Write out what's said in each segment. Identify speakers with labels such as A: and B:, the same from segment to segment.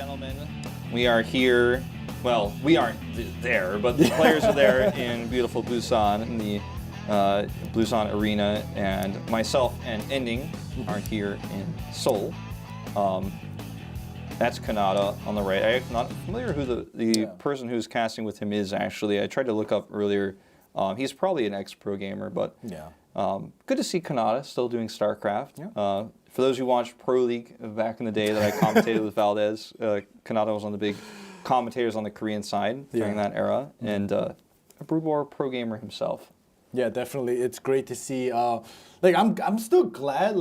A: gentlemen, we are here. Well, we aren't there, but the players are there in beautiful Busan, in the Busan Arena, and myself and Ending are here in Seoul. That's Kanata on the right. I'm not familiar who the person who's casting with him is, actually. I tried to look up earlier. He's probably an ex-pro gamer, but good to see Kanata still doing StarCraft. Yeah. For those who watched Pro League back in the day that I commentated with Valdez, Kanata was one of the big commentators on the Korean side during that era, and a Brood War pro gamer himself.
B: Yeah, definitely. It's great to see. Like I'm still glad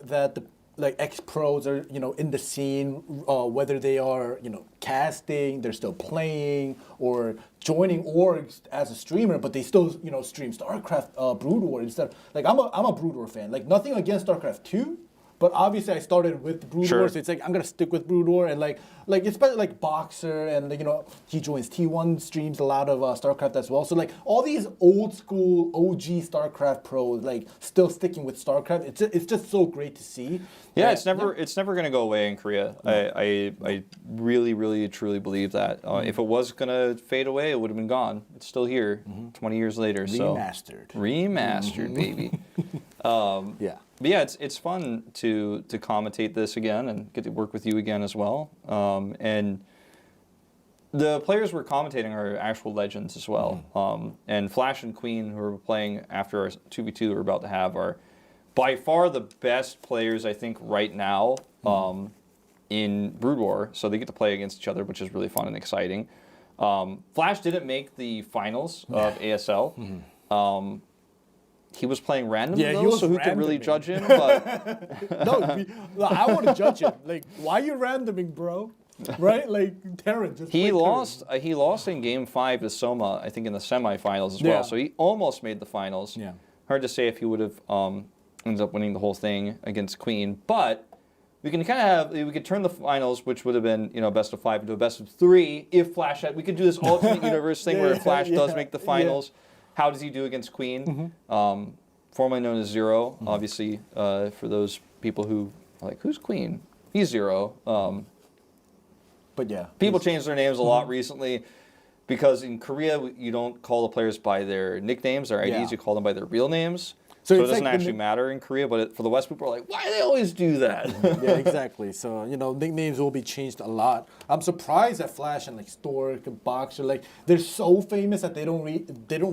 B: that the ex-pros are in the scene, whether they are casting, they're still playing, or joining orgs as a streamer, but they still stream StarCraft Brood War instead. Like I'm a Brood War fan. Like nothing against StarCraft 2. But obviously, I started with Brood War, so it's like I'm gonna stick with Brood War, and like especially like Boxer, and he joins T.E.N, streams a lot of StarCraft as well. So like all these old school OG StarCraft pros like still sticking with StarCraft. It's just so great to see.
A: Yeah, it's never gonna go away in Korea. I really truly believe that. If it was gonna fade away, it would have been gone. It's still here, 20 years later. Remastered, baby. But yeah, it's fun to commentate this again and get to work with you again as well. And the players we're commentating are actual legends as well. And FlaSh and Queen, who are playing after our 2v2 we're about to have, are by far the best players, I think, right now in Brood War. So they get to play against each other, which is really fun and exciting. FlaSh didn't make the finals of ASL. He was playing random, though, so who could really judge him? But
B: no, I want to judge him. Like, why are you randoming, bro? Right? Like, Terran just
A: he lost in Game 5 to Soma, I think, in the semifinals as well. So he almost made the finals. Yeah. Hard to say if he would have ended up winning the whole thing against Queen, but we can we could turn the finals, which would have been best of 5, into a best of 3 if FlaSh had. We could do this alternate universe thing where FlaSh does make the finals. How does he do against Queen? Formerly known as Zero, obviously, for those people who are like, who's Queen? He's Zero.
B: But yeah.
A: People changed their names a lot recently because in Korea, you don't call the players by their nicknames, their IDs, you call them by their real names. So it doesn't actually matter in Korea, but for the West, people are like, why do they always do that?
B: Yeah, exactly. So, nicknames will be changed a lot. I'm surprised that FlaSh and like Stork and Boxer, like they're so famous that they don't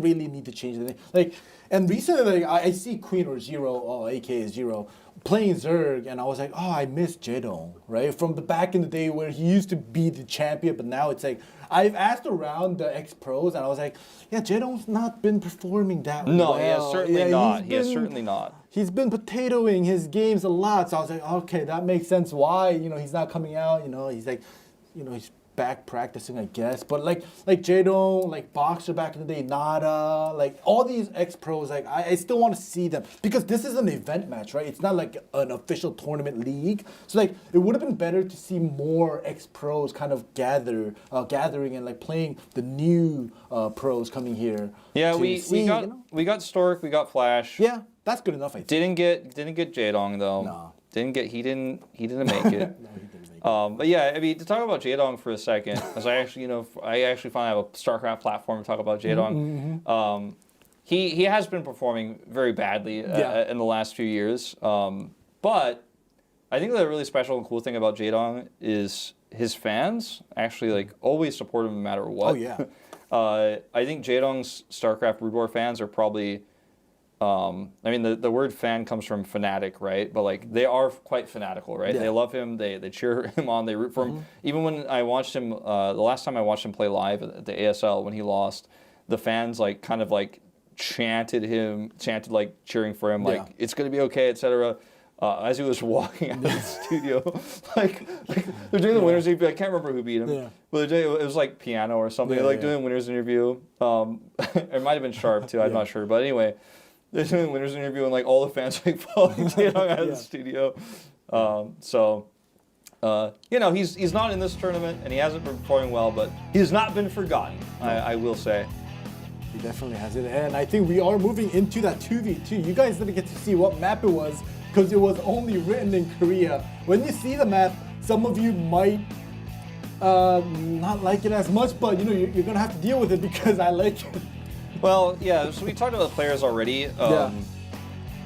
B: really need to change the name. Like, and recently, like I see Queen or Zero, aka Zero, playing Zerg, and I was like, oh, I miss Jedong, right? From the back in the day where he used to be the champion, but now it's like, I've asked around the ex-pros, and I was like, yeah, Jedong's not been performing that well.
A: No, he has certainly not. He has certainly not.
B: He's been potatoing his games a lot, so I was like, okay, that makes sense why, he's not coming out, he's like, he's back practicing, I guess. But like Jedong, like Boxer back in the day, Nada, like all these ex-pros, like I still want to see them because this is an event match, right? It's not like an official tournament league. So like it would have been better to see more ex-pros kind of gathering and like playing the new pros coming here.
A: Yeah, we got Stork, we got FlaSh.
B: Yeah, that's good enough. I think.
A: Didn't get Jedong though.
B: No.
A: He didn't make it. No, he didn't make it. But yeah, I mean, to talk about Jedong for a second, because I actually finally have a StarCraft platform to talk about Jedong. He has been performing very badly in the last few years. But I think the really special and cool thing about Jedong is his fans actually like always support him no matter what.
B: Oh yeah.
A: I think Jedong's StarCraft Brood War fans are probably. I mean, the word fan comes from fanatic, right? But like they are quite fanatical, right? Yeah. They love him. They cheer him on. They root for him. Even when I watched him, the last time I watched him play live at the ASL when he lost, the fans like kind of like chanted like cheering for him, like it's gonna be okay, etc. As he was walking out of the studio, like they're doing the winners interview. I can't remember who beat him, but it was like Piano or something. Doing the winners interview. It might have been Sharp too. I'm not sure, but anyway. They're doing the winners interview and like all the fans like following Jedong out of the studio. He's not in this tournament and he hasn't been performing well, but he's not been forgotten. I will say.
B: He definitely hasn't, and I think we are moving into that 2v2. You guys didn't get to see what map it was because it was only written in Korea. When you see the map, some of you might Not like it as much, but you know, you're gonna have to deal with it because I like it.
A: Well, yeah, so we talked about the players already.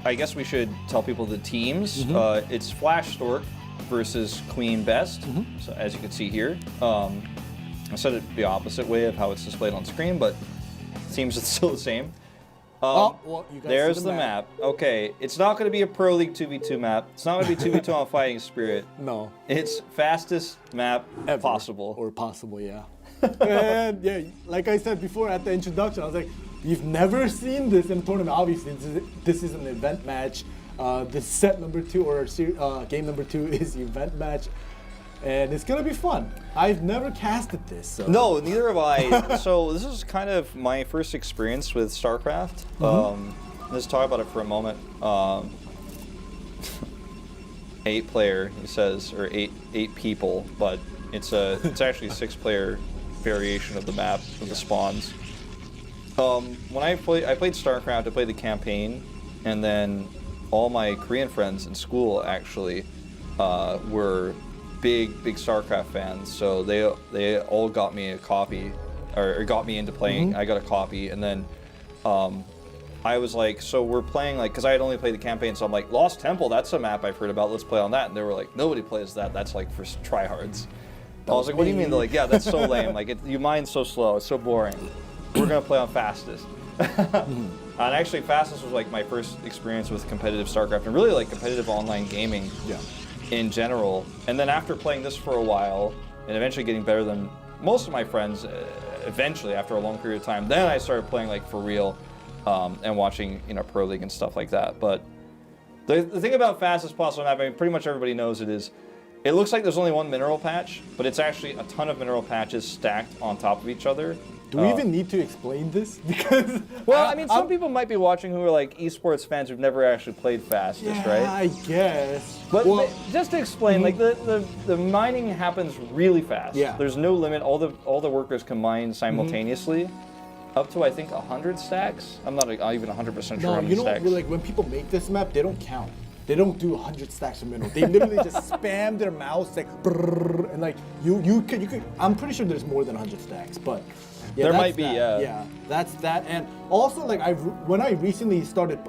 A: I guess we should tell people the teams. It's FlaSh Stork versus Queen Best, so as you can see here. I said it the opposite way of how it's displayed on screen, but it seems it's still the same.
B: Well, you guys
A: there's
B: see
A: the map. Okay, it's not going to be a Pro League 2v2 map. It's not going to be 2v2 on Fighting Spirit.
B: No.
A: It's fastest map
B: Ever.
A: possible.
B: Or possible, yeah. And yeah, like I said before at the introduction, I was like, you've never seen this in a tournament. Obviously, this is an event match. This set number 2 or game number 2 is event match. And it's gonna be fun. I've never casted this. So.
A: No, neither have I. So this is kind of my first experience with StarCraft. Let's talk about it for a moment. 8-player, he says, or eight people, but it's actually a 6-player variation of the map of the spawns. When I played StarCraft, I played the campaign, and then all my Korean friends in school actually were big StarCraft fans, so they all got me a copy, or got me into playing. I got a copy, and then I was like, so we're playing, like, because I had only played the campaign, so I'm like, Lost Temple, that's a map I've heard about, let's play on that. And they were like, nobody plays that, that's like for tryhards. I was like, what do you mean? They're like, yeah, that's so lame, like, you mine's so slow, it's so boring. We're gonna play on fastest. And actually, fastest was like my first experience with competitive StarCraft, and really like competitive online gaming. In general. And then after playing this for a while and eventually getting better than most of my friends, eventually after a long period of time, then I started playing like for real and watching, you know, Pro League and stuff like that. But the thing about fastest possible map, I mean, pretty much everybody knows it looks like there's only one mineral patch, but it's actually a ton of mineral patches stacked on top of each other.
B: Do we even need to explain this? Because
A: well, I mean, some people might be watching who are like esports fans who've never actually played fastest, right?
B: I guess.
A: But just to explain, like the mining happens really fast.
B: Yeah.
A: There's no limit. All the workers can mine simultaneously, up to I think 100 stacks. I'm not even 100% sure how many stacks.
B: No, like when people make this map, they don't count. They don't do 100 stacks of mineral. They literally just spam their mouse like, brrr, and like you could. I'm pretty sure there's more than 100 stacks, but. Yeah,
A: there might be,
B: that. Yeah, that's that. And also, like, when I recently started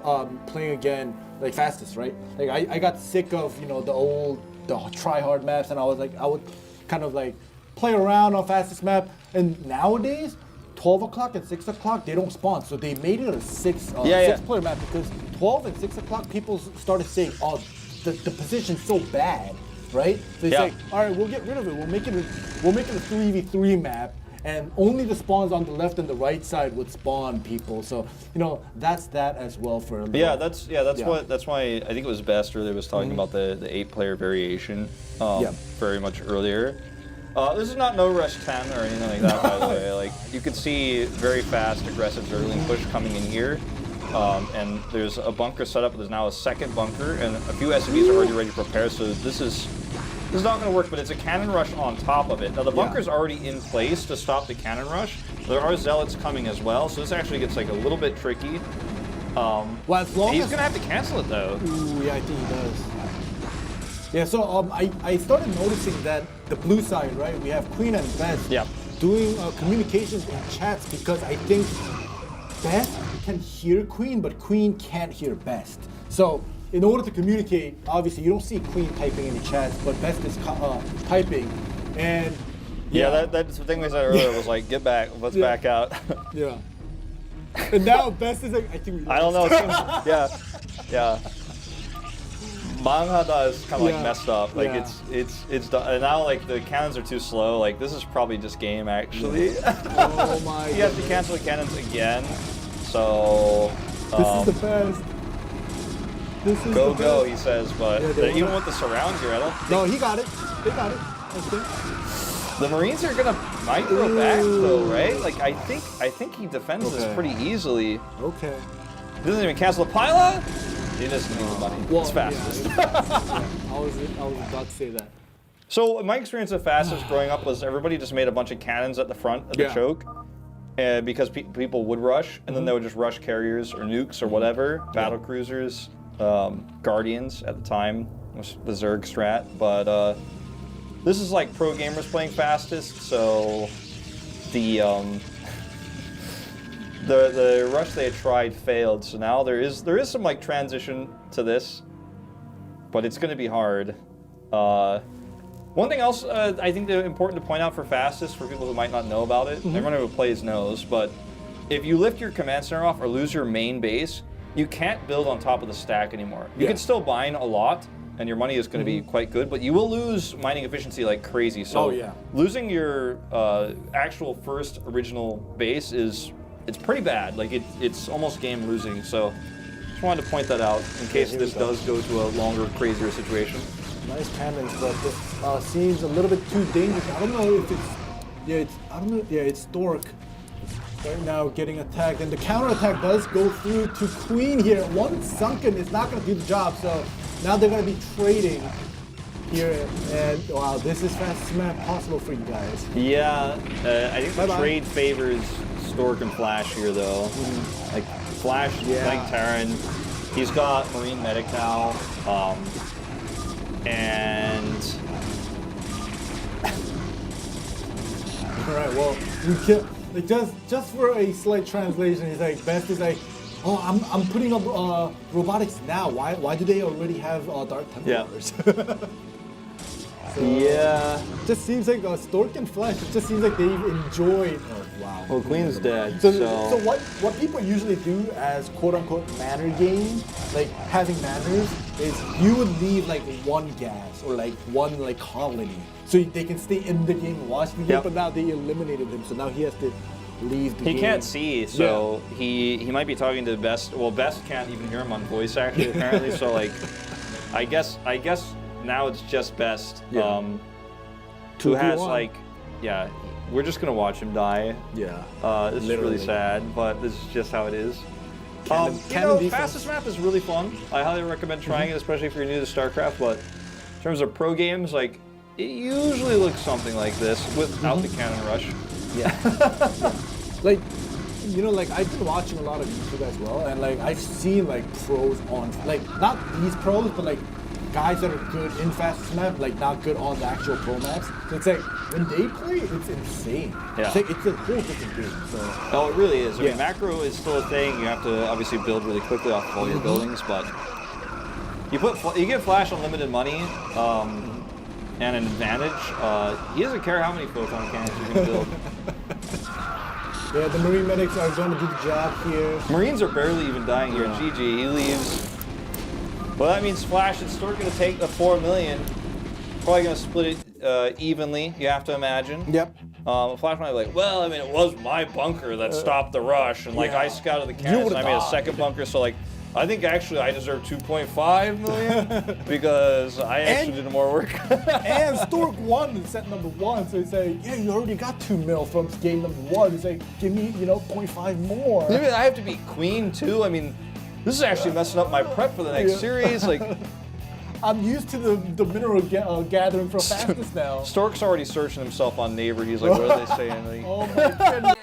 B: playing again, like fastest, right? Like, I got sick of, you know, the try-hard maps, and I was like, I would kind of like play around on fastest map. And nowadays, 12 o'clock and 6 o'clock, they don't spawn. So they made it a six-player map because 12 and 6 o'clock, people started saying, oh, the position's so bad, right? So it's like, all right, we'll get rid of it. We'll make it a 3v3 map. And only the spawns on the left and the right side would spawn people. So, you know, that's that as well for a little.
A: Yeah, that's why I think it was Best earlier was talking about the 8-player variation very much earlier. This is not No Rush 10 or anything like that, by the way. Like, you can see very fast, aggressive Zergling push coming in here. And there's a bunker set up. There's now a second bunker, and a few SCVs are already ready to prepare. So this is not going to work, but it's a cannon rush on top of it. Now the bunker's already in place to stop the cannon rush. There are zealots coming as well, so this actually gets like a little bit tricky.
B: Well, as long
A: he's going to have to cancel it though.
B: Ooh, yeah, I think he does. Yeah, so I started noticing that the blue side, right? We have Queen and Best doing communications in chats because I think Best can hear Queen, but Queen can't hear Best. So in order to communicate, obviously you don't see Queen typing in the chats, but Best is typing, and
A: that's the thing we said earlier was like, get back, let's back out.
B: Yeah. And now Best is like, I think we lost.
A: I don't know. It seems, yeah. Manghada is kind of like messed up. Like it's done. And now like the cannons are too slow. Like this is probably just game actually.
B: Oh my.
A: You have to cancel the cannons again. So.
B: This is the best. This is
A: go, he says, but even with the surround here, I don't think...
B: No, he got it. They got it, I think.
A: The Marines are might go back though, right? Like I think he defends this pretty easily.
B: Okay.
A: He doesn't even cancel the pylon? He just needs the money. Well, it's fastest.
B: I was about to say that.
A: So my experience of fastest growing up was everybody just made a bunch of cannons at the front of the choke. Because people would rush, and then they would just rush carriers or nukes or whatever, battle cruisers. Guardians at the time was the Zerg strat, but this is like pro gamers playing fastest, so the the rush they had tried failed. So now there is some like transition to this, but it's going to be hard. One thing else I think that's important to point out for fastest for people who might not know about it, everyone who plays knows, but if you lift your command center off or lose your main base, you can't build on top of the stack anymore. You can still mine a lot, and your money is going to be quite good, but you will lose mining efficiency like crazy. So losing your actual first original base it's pretty bad. Like it's almost game losing. So just wanted to point that out in case this does go to a longer, crazier situation.
B: Nice cannons, but this seems a little bit too dangerous. I don't know if it's Stork right now getting attacked, and the counterattack does go through to Queen here. One sunken is not going to do the job, so now they're going to be trading here, and wow, this is fastest map possible for you guys.
A: Yeah, I think the trade favors Stork and FlaSh here, though. Like FlaSh, like T.E.N, he's got Marine Medic now, and
B: all right, well, we can. Like just for a slight translation, he's like, Best is like, oh, I'm putting up robotics now. Why do they already have Dark Templars?
A: Yeah.
B: Just seems like Stork and FlaSh. It just seems like they've enjoyed. Oh wow.
A: Well, Queen's dead.
B: So what people usually do as quote unquote manor game, like having manors, is you would leave like one gas or like one like colony, so they can stay in the game and watch the game. But now they eliminated him, so now he has to leave the game.
A: He can't see, so he might be talking to Best. Well, Best can't even hear him on voice actually apparently. So like, I guess now it's just Best. Who has like, we're just gonna watch him die.
B: Yeah.
A: This is really sad, but this is just how it is. Fastest map is really fun. I highly recommend trying it, especially if you're new to StarCraft. But in terms of pro games, like it usually looks something like this without the cannon rush.
B: Like, you know, like I've been watching a lot of YouTube as well, and like I've seen like pros on, like not these pros, but like guys that are good in fastest map, like not good on the actual pro maps. So it's like when they play, it's insane.
A: Yeah.
B: It's like it's a whole different game. So.
A: Oh, it really is. I mean, macro is still a thing. You have to obviously build really quickly off of all your buildings, but you give FlaSh unlimited money and an advantage. He doesn't care how many photon cannons you can build.
B: Yeah, the Marine medics are going to do the job here.
A: Marines are barely even dying here. GG, he leaves. Well, that means FlaSh and Stork going to take the 4 million. Probably going to split it evenly, you have to imagine.
B: Yep.
A: FlaSh might be like, well, I mean, it was my bunker that stopped the rush, and like I scouted the cannons, and I made a second bunker, so like, I think actually I deserve 2.5 million because I actually did more work.
B: And Stork won in set number 1, so he's like, yeah, you already got 2 mil from game number 1. He's like, give me, 0.5 more.
A: Maybe I have to be Queen too. I mean, this is actually messing up my prep for the next series. Like,
B: I'm used to the mineral gathering from fastest now.
A: Stork's already searching himself on Neighbor. He's like, what are they saying? Like,
B: oh my goodness.